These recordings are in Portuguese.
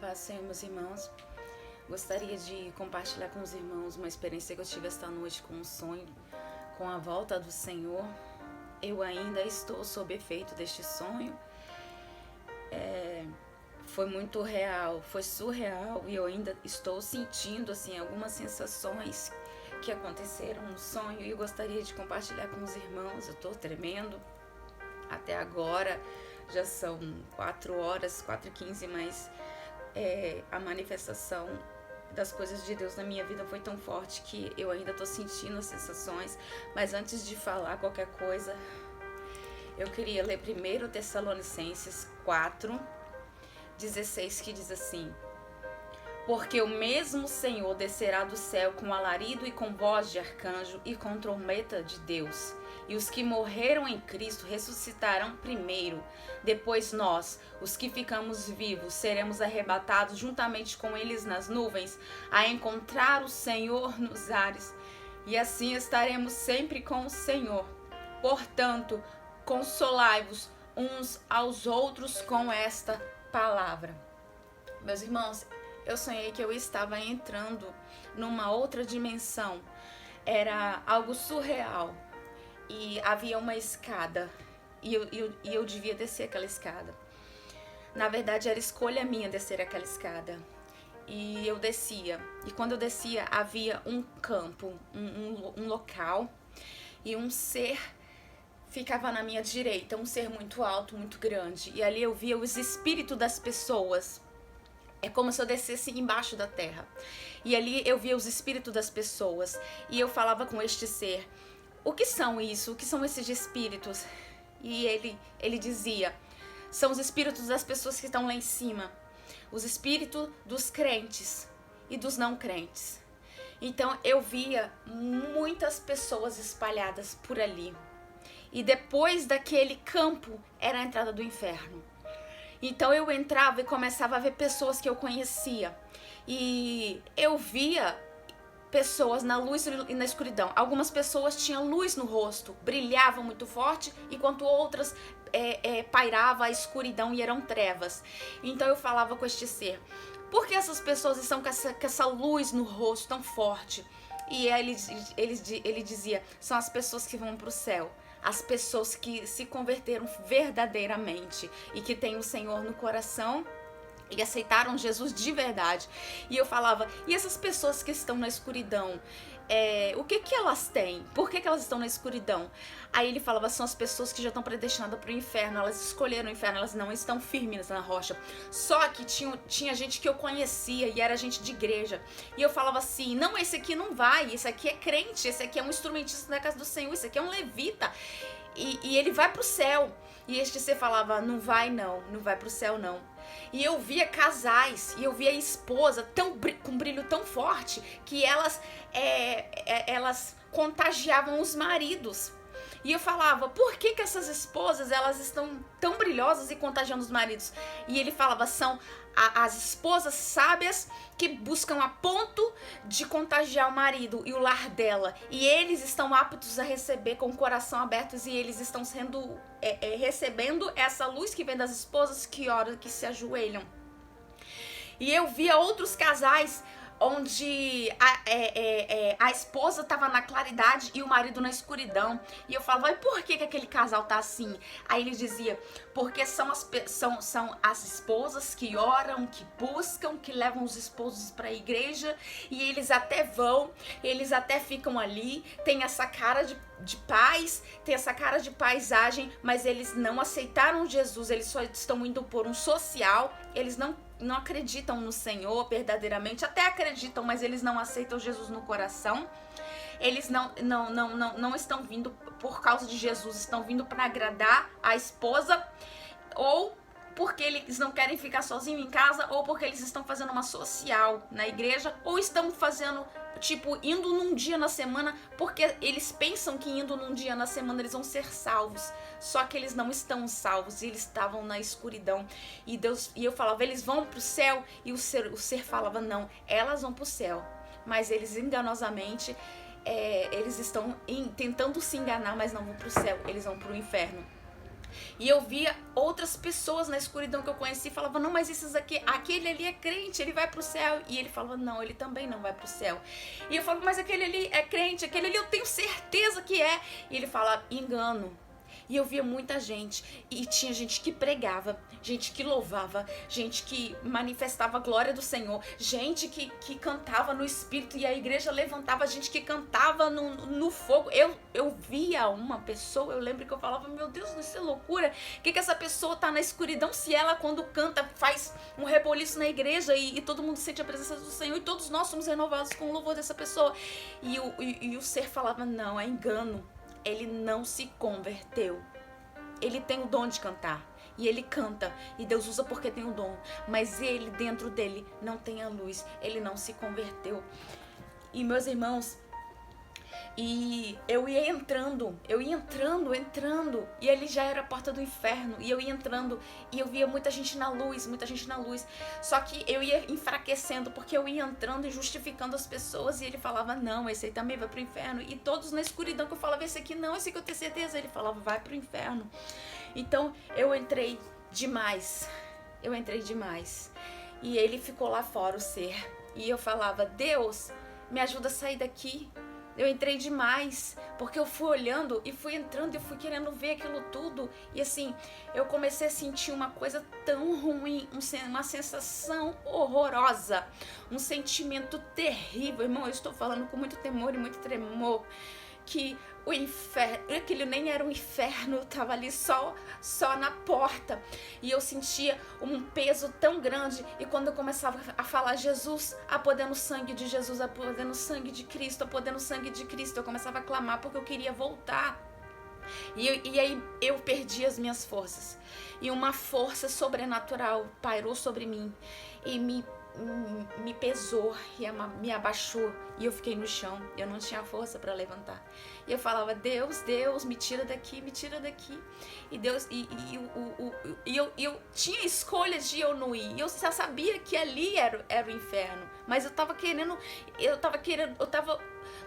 paz, Senhor, meus irmãos. Gostaria de compartilhar com os irmãos uma experiência que eu tive esta noite com um sonho, com a volta do Senhor. Eu ainda estou sob efeito deste sonho. Foi muito real, foi surreal e eu ainda estou sentindo assim algumas sensações que aconteceram no sonho e eu gostaria de compartilhar com os irmãos. Eu estou tremendo até agora, já são 4h, 4h15, mas a manifestação das coisas de Deus na minha vida foi tão forte que eu ainda estou sentindo as sensações. Mas antes de falar qualquer coisa, eu queria ler 1 Tessalonicenses 4:16, que diz assim: porque o mesmo Senhor descerá do céu com alarido e com voz de arcanjo e com trombeta de Deus, e os que morreram em Cristo ressuscitarão primeiro. Depois nós, os que ficamos vivos, seremos arrebatados juntamente com eles nas nuvens, a encontrar o Senhor nos ares, e assim estaremos sempre com o Senhor. Portanto, consolai-vos uns aos outros com esta palavra. Meus irmãos, eu sonhei que eu estava entrando numa outra dimensão. Era algo surreal. E havia uma escada. E eu devia descer aquela escada. Na verdade, era escolha minha descer aquela escada. E eu descia. E quando eu descia, havia um campo, um local. E um ser ficava na minha direita. Um ser muito alto, muito grande. E ali eu via os espíritos das pessoas. É como se eu descesse embaixo da terra. E ali eu via os espíritos das pessoas. E eu falava com este ser: o que são isso? O que são esses espíritos? E ele dizia: são os espíritos das pessoas que estão lá em cima. Os espíritos dos crentes e dos não crentes. Então eu via muitas pessoas espalhadas por ali. E depois daquele campo era a entrada do inferno. Então eu entrava e começava a ver pessoas que eu conhecia. E eu via pessoas na luz e na escuridão. Algumas pessoas tinham luz no rosto, brilhavam muito forte, enquanto outras pairava a escuridão e eram trevas. Então eu falava com este ser: por que essas pessoas estão com essa luz no rosto tão forte? E ele dizia: são as pessoas que vão para o céu. As pessoas que se converteram verdadeiramente e que têm o Senhor no coração e aceitaram Jesus de verdade. E eu falava: e essas pessoas que estão na escuridão, o que elas têm? Por que elas estão na escuridão? Aí ele falava: são as pessoas que já estão predestinadas para o inferno. Elas escolheram o inferno, elas não estão firmes na rocha. Só que tinha gente que eu conhecia e era gente de igreja. E eu falava assim: não, esse aqui não vai, esse aqui é crente, esse aqui é um instrumentista da casa do Senhor, esse aqui é um levita. E ele vai pro céu. E este ser falava: não vai pro céu não. E eu via casais, e eu via esposa com brilho tão forte que elas contagiavam os maridos. E eu falava: por que essas esposas elas estão tão brilhosas e contagiando os maridos? E ele falava: são as esposas sábias que buscam a ponto de contagiar o marido e o lar dela. E eles estão aptos a receber com o coração aberto, e eles estão recebendo essa luz que vem das esposas que oram, que se ajoelham. E eu via outros casais onde a esposa estava na claridade e o marido na escuridão. E eu falava: e por que aquele casal tá assim? Aí ele dizia: porque são as esposas que oram, que buscam, que levam os esposos para a igreja, e eles até vão, eles até ficam ali, tem essa cara de paz, tem essa cara de paisagem, mas eles não aceitaram Jesus, eles só estão indo por um social, eles não acreditam no Senhor verdadeiramente, até acreditam, mas eles não aceitam Jesus no coração. Eles não estão vindo por causa de Jesus, estão vindo para agradar a esposa, ou porque eles não querem ficar sozinhos em casa, ou porque eles estão fazendo uma social na igreja, ou estão fazendo, indo num dia na semana, porque eles pensam que indo num dia na semana eles vão ser salvos. Só que eles não estão salvos, e eles estavam na escuridão. E eu falava: eles vão pro céu? E o ser falava: não, elas vão pro céu. Mas eles enganosamente, eles estão tentando se enganar, mas não vão pro céu, eles vão pro inferno. E eu via outras pessoas na escuridão que eu conheci e falava, não, mas esses aqui, aquele ali é crente, ele vai pro céu. E ele falava, não, ele também não vai pro céu. E eu falava, mas aquele ali é crente, aquele ali eu tenho certeza que é. E ele fala, engano. E eu via muita gente, e tinha gente que pregava, gente que louvava, gente que manifestava a glória do Senhor, gente que cantava no Espírito, e a igreja levantava, gente que cantava no fogo. Eu via uma pessoa, eu lembro que eu falava, meu Deus, isso é loucura, que essa pessoa tá na escuridão, se ela quando canta faz um reboliço na igreja, e todo mundo sente a presença do Senhor, e todos nós somos renovados com o louvor dessa pessoa. E o ser falava, não, é engano. Ele não se converteu. Ele tem o dom de cantar. E ele canta. E Deus usa porque tem o dom. Mas ele, dentro dele, não tem a luz. Ele não se converteu. E meus irmãos... E eu ia entrando, e ali já era a porta do inferno, e eu ia entrando, e eu via muita gente na luz, só que eu ia enfraquecendo, porque eu ia entrando e justificando as pessoas, e ele falava, não, esse aí também vai pro inferno, e todos na escuridão que eu falava, esse aqui não, esse aqui eu tenho certeza, ele falava, vai pro inferno. Então eu entrei demais, e ele ficou lá fora, o ser, e eu falava, Deus, me ajuda a sair daqui. Eu entrei demais, porque eu fui olhando e fui entrando e fui querendo ver aquilo tudo. E assim, eu comecei a sentir uma coisa tão ruim, uma sensação horrorosa, um sentimento terrível. Irmão, eu estou falando com muito temor e muito tremor, que o inferno, aquilo nem era um inferno, eu estava ali só na porta, e eu sentia um peso tão grande, e quando eu começava a falar Jesus, a poder no sangue de Jesus, a poder no sangue de Cristo, a poder no sangue de Cristo, eu começava a clamar porque eu queria voltar, e aí eu perdi as minhas forças, e uma força sobrenatural pairou sobre mim, e me pesou e me abaixou, e eu fiquei no chão, eu não tinha força para levantar, e eu falava, Deus, me tira daqui, e Deus, eu tinha escolhas de eu não ir, eu já sabia que ali era o inferno, mas eu tava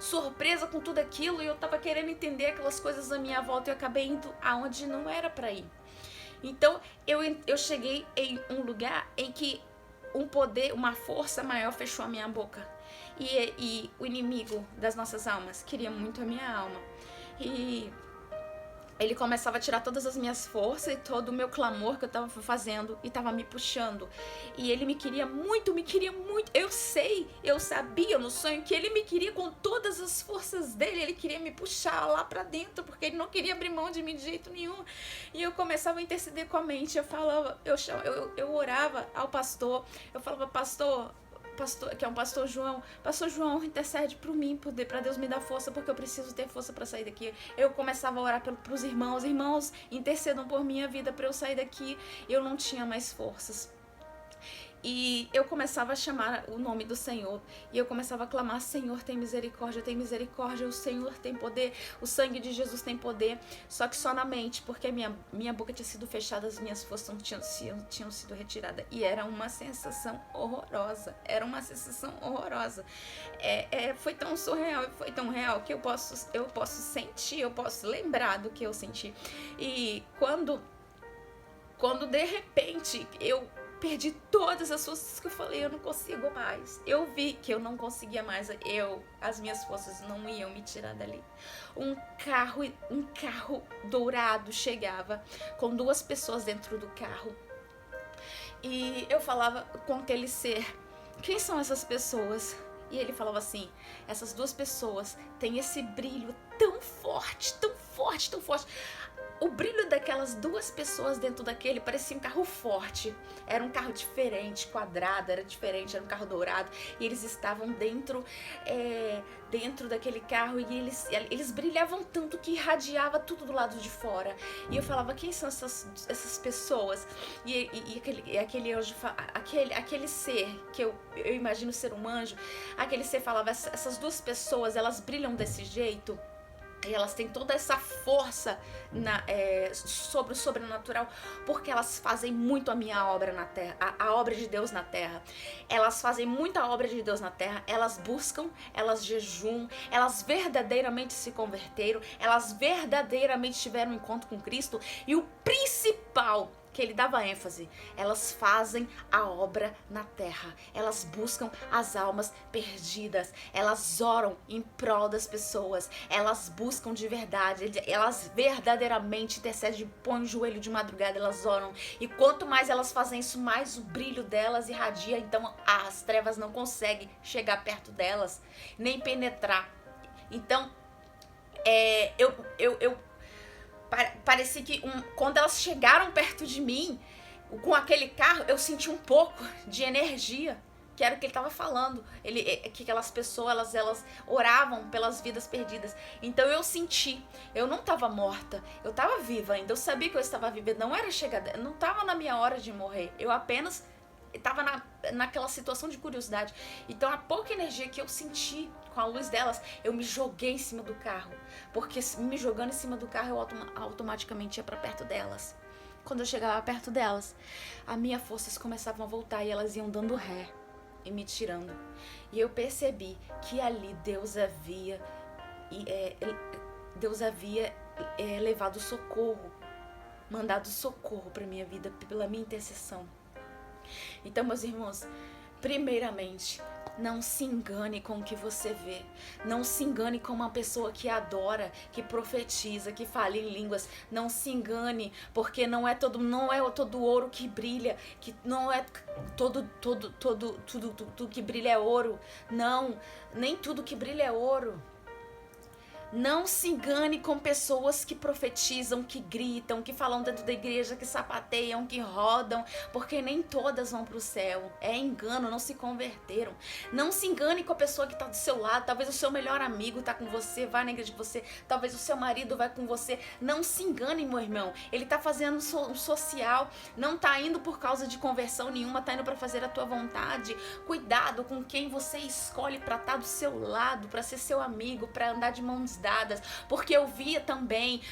surpresa com tudo aquilo, e eu tava querendo entender aquelas coisas à minha volta, e eu acabei indo aonde não era para ir. Então eu cheguei em um lugar em que um poder, uma força maior fechou a minha boca. E o inimigo das nossas almas queria muito a minha alma. E ele começava a tirar todas as minhas forças e todo o meu clamor que eu estava fazendo e estava me puxando. E ele me queria muito. Eu sabia no sonho que ele me queria com todas as forças dele. Ele queria me puxar lá pra dentro, porque ele não queria abrir mão de mim de jeito nenhum. E eu começava a interceder com a mente. Eu falava, eu orava ao pastor. Eu falava, pastor, que é um pastor João, intercede por mim, para Deus me dar força, porque eu preciso ter força para sair daqui. Eu começava a orar pros irmãos, intercedam por minha vida para eu sair daqui. Eu não tinha mais forças. E eu começava a chamar o nome do Senhor, e eu começava a clamar, Senhor, tem misericórdia, o Senhor tem poder, o sangue de Jesus tem poder, só que só na mente, porque minha boca tinha sido fechada, as minhas forças tinham sido retiradas, e era uma sensação horrorosa, foi tão surreal, foi tão real, que eu posso sentir, eu posso lembrar do que eu senti. E quando de repente eu perdi todas as forças, que eu falei, eu não consigo mais. Eu vi que eu não conseguia mais. As minhas forças não iam me tirar dali. Um carro dourado chegava com 2 pessoas dentro do carro. E eu falava com aquele ser, quem são essas pessoas? E ele falava assim, essas 2 pessoas têm esse brilho tão forte. O brilho daquelas 2 pessoas dentro daquele parecia um carro forte. Era um carro diferente, quadrado, era um carro dourado. E eles estavam dentro daquele carro, e eles brilhavam tanto que irradiava tudo do lado de fora. E eu falava, quem são essas pessoas? E aquele anjo, aquele ser, que eu imagino ser um anjo, aquele ser falava, essas 2 pessoas, elas brilham desse jeito. E elas têm toda essa força sobre o sobrenatural, porque elas fazem muito a minha obra na terra, a obra de Deus na terra. Elas fazem muita obra de Deus na terra, elas buscam, elas jejuam, elas verdadeiramente se converteram, elas verdadeiramente tiveram um encontro com Cristo. E o principal que ele dava ênfase, elas fazem a obra na terra, elas buscam as almas perdidas, elas oram em prol das pessoas, elas buscam de verdade, elas verdadeiramente intercedem, põem o joelho de madrugada, elas oram, e quanto mais elas fazem isso, mais o brilho delas irradia, então as trevas não conseguem chegar perto delas, nem penetrar. Então, parecia que quando elas chegaram perto de mim, com aquele carro, eu senti um pouco de energia, que era o que ele estava falando. Que aquelas pessoas, elas oravam pelas vidas perdidas. Então eu senti, eu não estava morta, eu estava viva ainda, eu sabia que eu estava viva, não era chegada, não estava na minha hora de morrer, eu apenas estava naquela situação de curiosidade. Então a pouca energia que eu senti com a luz delas, eu me joguei em cima do carro, porque me jogando em cima do carro eu automaticamente ia para perto delas. Quando eu chegava perto delas, as minhas forças começavam a voltar e elas iam dando ré e me tirando. E eu percebi que ali Deus havia levado socorro, mandado socorro para minha vida pela minha intercessão. Então, meus irmãos, primeiramente, não se engane com o que você vê. Não se engane com uma pessoa que adora, que profetiza, que fala em línguas. Não se engane, porque não é todo ouro que brilha, que não é tudo que brilha é ouro. Não, nem tudo que brilha é ouro. Não se engane com pessoas que profetizam, que gritam, que falam dentro da igreja, que sapateiam, que rodam, porque nem todas vão para o céu. É engano, não se converteram. Não se engane com a pessoa que está do seu lado. Talvez o seu melhor amigo está com você, vai na igreja de você. Talvez o seu marido vai com você. Não se engane, meu irmão. Ele está fazendo um social, não está indo por causa de conversão nenhuma, está indo para fazer a tua vontade. Cuidado com quem você escolhe para estar do seu lado, para ser seu amigo, para andar de mãos dadas, porque eu via também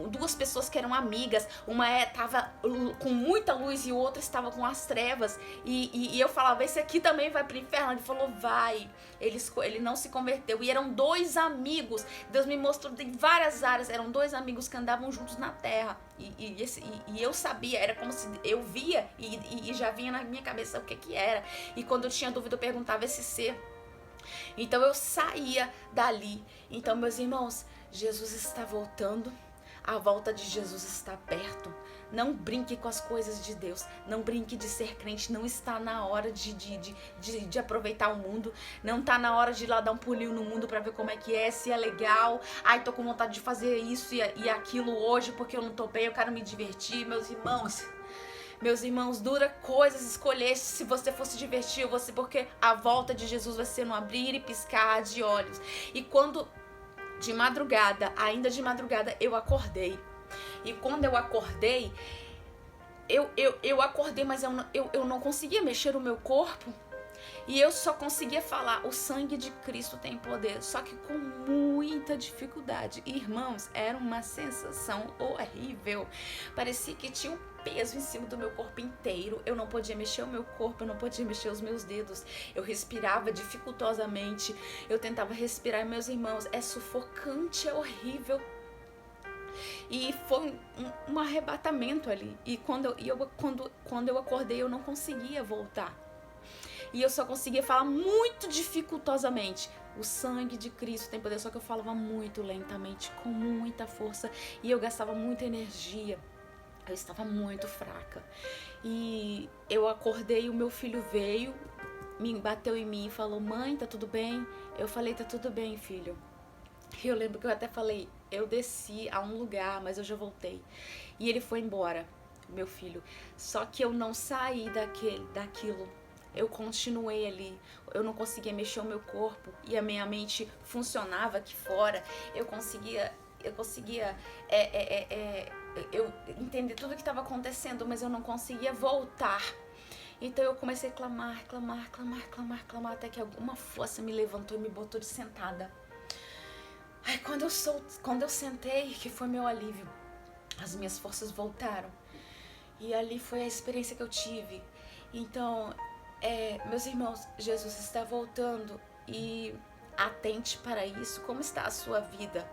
duas pessoas que eram amigas, uma estava com muita luz e o outro estava com as trevas, e eu falava, esse aqui também vai pro inferno. Ele falou, vai. Ele não se converteu, e eram dois amigos. Deus me mostrou em várias áreas, eram dois amigos que andavam juntos na terra, e eu sabia, era como se eu via e já vinha na minha cabeça o que era, e quando eu tinha dúvida eu perguntava esse ser. Então eu saía dali. Então, meus irmãos, Jesus está voltando. A volta de Jesus está perto. Não brinque com as coisas de Deus. Não brinque de ser crente. Não está na hora de aproveitar o mundo. Não está na hora de ir lá dar um pulinho no mundo para ver como é que é, se é legal. Ai, tô com vontade de fazer isso e aquilo hoje porque eu não tô bem, eu quero me divertir. Meus irmãos, dura coisas escolher se você fosse divertir ou você, porque a volta de Jesus vai ser no abrir e piscar de olhos. E quando de madrugada, ainda de madrugada, eu acordei. E quando eu acordei, eu acordei, mas eu não conseguia mexer o meu corpo. E eu só conseguia falar, o sangue de Cristo tem poder, só que com muita dificuldade. Irmãos, era uma sensação horrível. Parecia que tinha um peso em cima do meu corpo inteiro. Eu não podia mexer o meu corpo, eu não podia mexer os meus dedos. Eu respirava dificultosamente. Eu tentava respirar, meus irmãos, é sufocante, é horrível. E foi um arrebatamento ali. E quando eu acordei, eu não conseguia voltar. E eu só conseguia falar muito dificultosamente. O sangue de Cristo tem poder, só que eu falava muito lentamente, com muita força. E eu gastava muita energia. Eu estava muito fraca. E eu acordei, o meu filho veio, me bateu em mim e falou, mãe, tá tudo bem? Eu falei, tá tudo bem, filho. E eu lembro que eu até falei, eu desci a um lugar, mas eu já voltei. E ele foi embora, meu filho. Só que eu não saí daquilo. Eu continuei ali, eu não conseguia mexer o meu corpo e a minha mente funcionava aqui fora. Eu conseguia eu entender tudo o que estava acontecendo, mas eu não conseguia voltar. Então eu comecei a clamar, até que alguma força me levantou e me botou de sentada. Aí quando eu sentei, que foi meu alívio, as minhas forças voltaram. E ali foi a experiência que eu tive. Então, meus irmãos, Jesus está voltando e atente para isso. Como está a sua vida?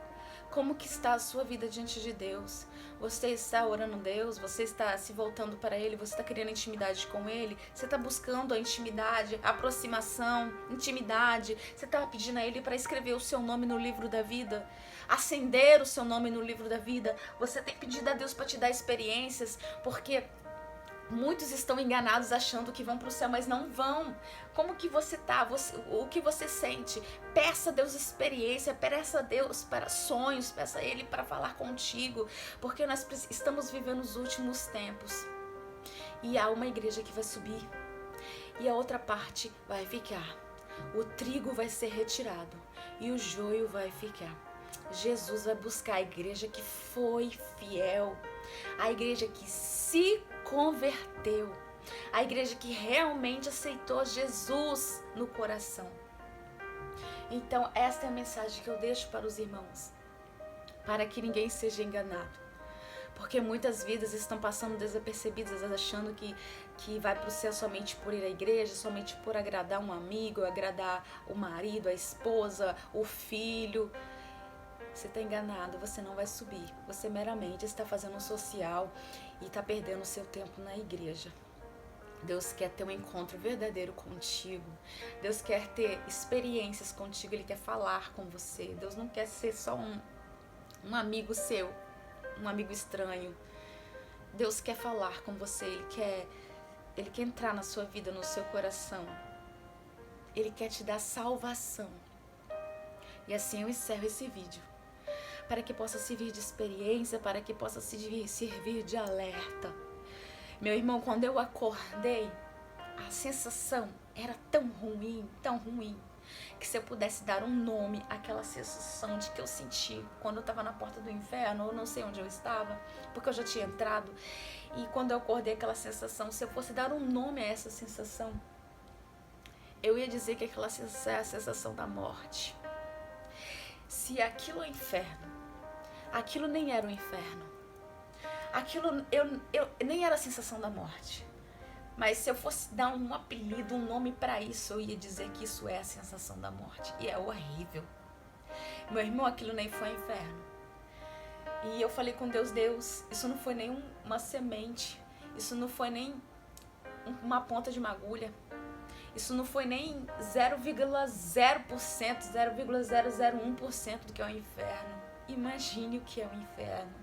Como que está a sua vida diante de Deus? Você está orando a Deus? Você está se voltando para Ele? Você está querendo intimidade com Ele? Você está buscando a intimidade, a aproximação, intimidade? Você está pedindo a Ele para escrever o seu nome no livro da vida? Acender o seu nome no livro da vida? Você tem pedido a Deus para te dar experiências? Porque muitos estão enganados achando que vão para o céu, mas não vão. Como que você tá? O que você sente? Peça a Deus experiência, peça a Deus para sonhos, peça a Ele para falar contigo, porque nós estamos vivendo os últimos tempos. E há uma igreja que vai subir e a outra parte vai ficar. O trigo vai ser retirado e o joio vai ficar. Jesus vai buscar a igreja que foi fiel, a igreja que se converteu, a igreja que realmente aceitou Jesus no coração. Então esta é a mensagem que eu deixo para os irmãos, para que ninguém seja enganado, porque muitas vidas estão passando desapercebidas, achando que vai para o céu somente por ir à igreja, somente por agradar um amigo, agradar o marido, a esposa, o filho. Você está enganado, você não vai subir. Você meramente está fazendo um social e está perdendo o seu tempo na igreja. Deus quer ter um encontro verdadeiro contigo. Deus quer ter experiências contigo. Ele quer falar com você. Deus não quer ser só um amigo seu, um amigo estranho. Deus quer falar com você. Ele quer entrar na sua vida, no seu coração. Ele quer te dar salvação. E assim eu encerro esse vídeo, para que possa servir de experiência, para que possa servir de alerta. Meu irmão, quando eu acordei, a sensação era tão ruim, que se eu pudesse dar um nome àquela sensação de que eu senti quando eu estava na porta do inferno, eu não sei onde eu estava, porque eu já tinha entrado, e quando eu acordei aquela sensação, se eu fosse dar um nome a essa sensação, eu ia dizer que aquela sensação é a sensação da morte. Se aquilo é inferno, aquilo nem era o inferno. Aquilo eu nem era a sensação da morte. Mas se eu fosse dar um apelido, um nome para isso, eu ia dizer que isso é a sensação da morte. E é horrível. Meu irmão, aquilo nem foi inferno. E eu falei com Deus, isso não foi nem uma semente. Isso não foi nem uma ponta de uma agulha. Isso não foi nem 0,0%, 0,001% do que é o inferno. Imagine o que é o inferno.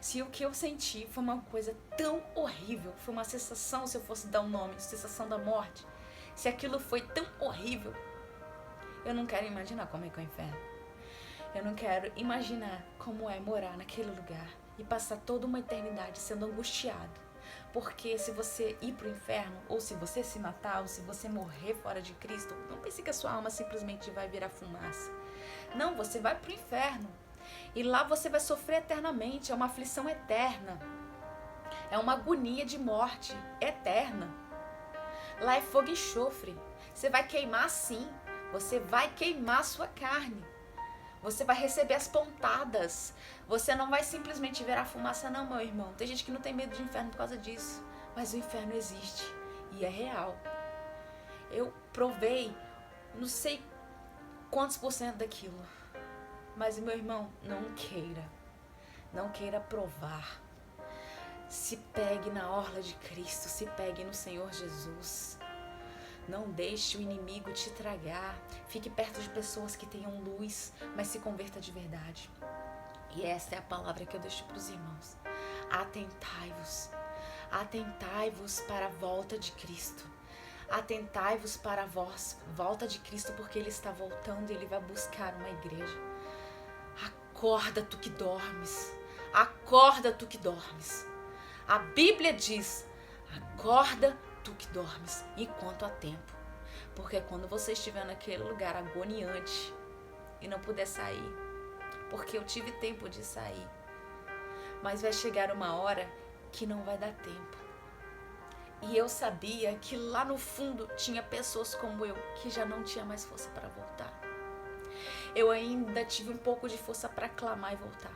Se o que eu senti foi uma coisa tão horrível, foi uma sensação, se eu fosse dar um nome, sensação da morte, se aquilo foi tão horrível, eu não quero imaginar como é que é o inferno. Eu não quero imaginar como é morar naquele lugar e passar toda uma eternidade sendo angustiado. Porque se você ir para o inferno, ou se você se matar, ou se você morrer fora de Cristo, não pense que a sua alma simplesmente vai virar fumaça. Não, você vai para o inferno. E lá você vai sofrer eternamente, é uma aflição eterna. É uma agonia de morte eterna. Lá é fogo e enxofre. Você vai queimar sim, você vai queimar a sua carne. Você vai receber as pontadas. Você não vai simplesmente virar fumaça não, meu irmão. Tem gente que não tem medo de inferno por causa disso. Mas o inferno existe e é real. Eu provei não sei quantos % daquilo. Mas, meu irmão, não queira provar. Se pegue na orla de Cristo, se pegue no Senhor Jesus. Não deixe o inimigo te tragar. Fique perto de pessoas que tenham luz, mas se converta de verdade. E essa é a palavra que eu deixo para os irmãos. Atentai-vos. Atentai-vos para a volta de Cristo. Atentai-vos para a volta de Cristo, porque Ele está voltando e Ele vai buscar uma igreja. Acorda, tu que dormes. Acorda, tu que dormes. A Bíblia diz, acorda, tu que dormes, enquanto há tempo. Porque quando você estiver naquele lugar agoniante e não puder sair, porque eu tive tempo de sair, mas vai chegar uma hora que não vai dar tempo. E eu sabia que lá no fundo tinha pessoas como eu que já não tinha mais força para voltar. Eu ainda tive um pouco de força para clamar e voltar.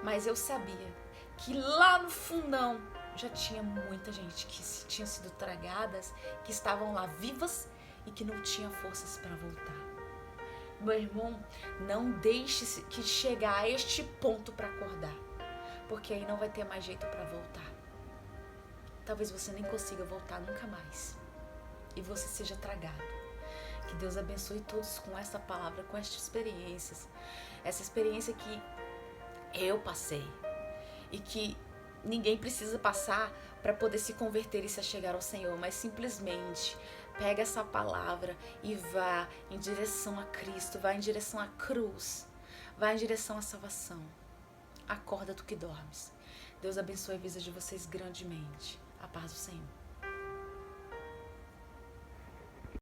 Mas eu sabia que lá no fundão já tinha muita gente que tinha sido tragadas, que estavam lá vivas e que não tinha forças para voltar. Meu irmão, não deixe que chegar a este ponto para acordar, porque aí não vai ter mais jeito para voltar. Talvez você nem consiga voltar nunca mais e você seja tragado. Que Deus abençoe todos com essa palavra, com estas experiências. Essa experiência que eu passei e que ninguém precisa passar para poder se converter e se achegar ao Senhor, mas simplesmente pega essa palavra e vá em direção a Cristo, vá em direção à cruz, vá em direção à salvação. Acorda do que dormes. Deus abençoe a vida de vocês grandemente. A paz do Senhor.